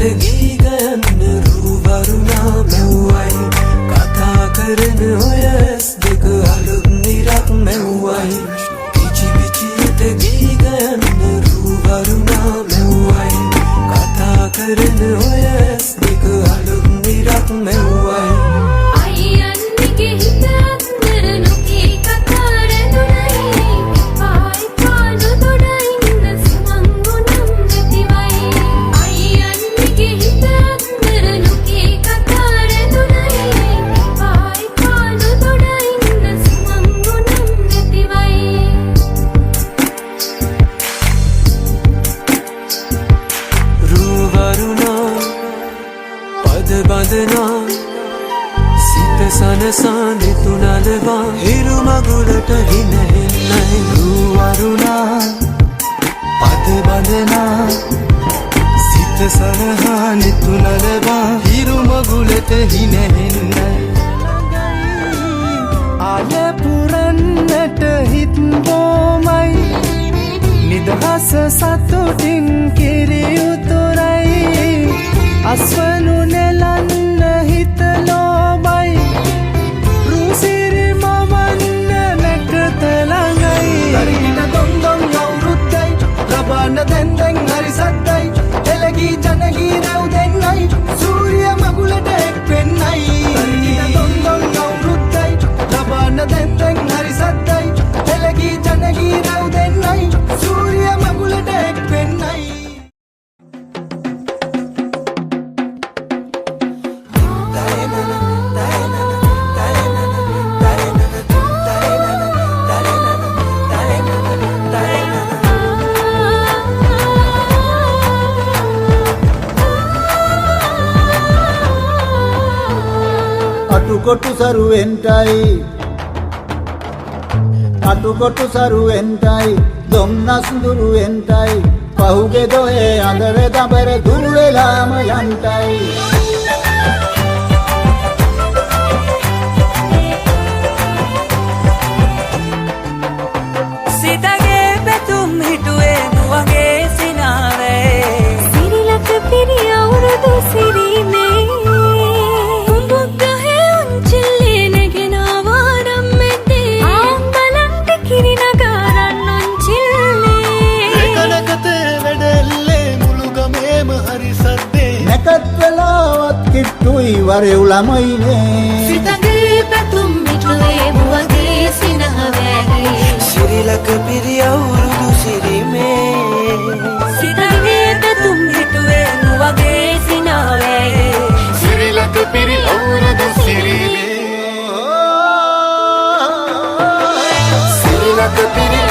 ගී ගයන්න රූවරුණා මෙව්වයි කතා කරන ඔය ඇස් දෙක අලුත් නිරක් මෙව්වයි පිචි පිචියට ගී ගයන්න රූවරුණා මෙව්වයි කතා කරන ඔය ඇස් දෙක අලුත් නිරක් මෙව්වයි බදනා සිත සනසා නිතුනලවා හිරු මගුලට හිනහෙන්නයි රූවරුණා පද බඳනා සිත සනහා නිතුනලවා හිරු මගුලට හිනහෙන්නයි ආල පුරන්නට හිත් බොමයි නිදහස සතුටින් කිරි උතුරයි අස්වනු නෙලන්න හිත ලෝබයි රුසිරි මවන්න නැකත ළඟයි දරිගින දොන්දොන් අවුරුද්දයි ලබන්න දැන්දැන් හරි සද්දයි එළගී ජනගී රැව් දෙන්නයි සූරිය මගුලට එක් වෙන්නයි දරිගින දොන්දොන් අවුරුද්දයි ලබන්න දැන්දැන් හරි සද්දයි එළගී ජනගී රැව් දෙන්නයි සූරිය මගුලට එක් වෙන්නයි අටුකොටු සරුවෙන්ටයි දොම්නස් දුරුවෙන්ටයි පහුගේ දොහේ අඳර දබර දුර්වෙලාම යන්ටයි සිතගේ පැතුම් හිටුවේ නුවගේ සිනාවේ සිරිලක පිරි අවුරුදු සිරීමේ කිට්ටුයි වරෙව් ළමයිනේ සිතගේ පැතුම් මිටුවේ මුවගේ සිනහවැයි සිරිලක පිරි අවුරුදු සිරිමේ සිතගේ පැතුම් මිටුවේ මුවගේ සිනහවැයි සිරිලක පිරි අවුරුදු සිරිමේ සිරිලක පිරි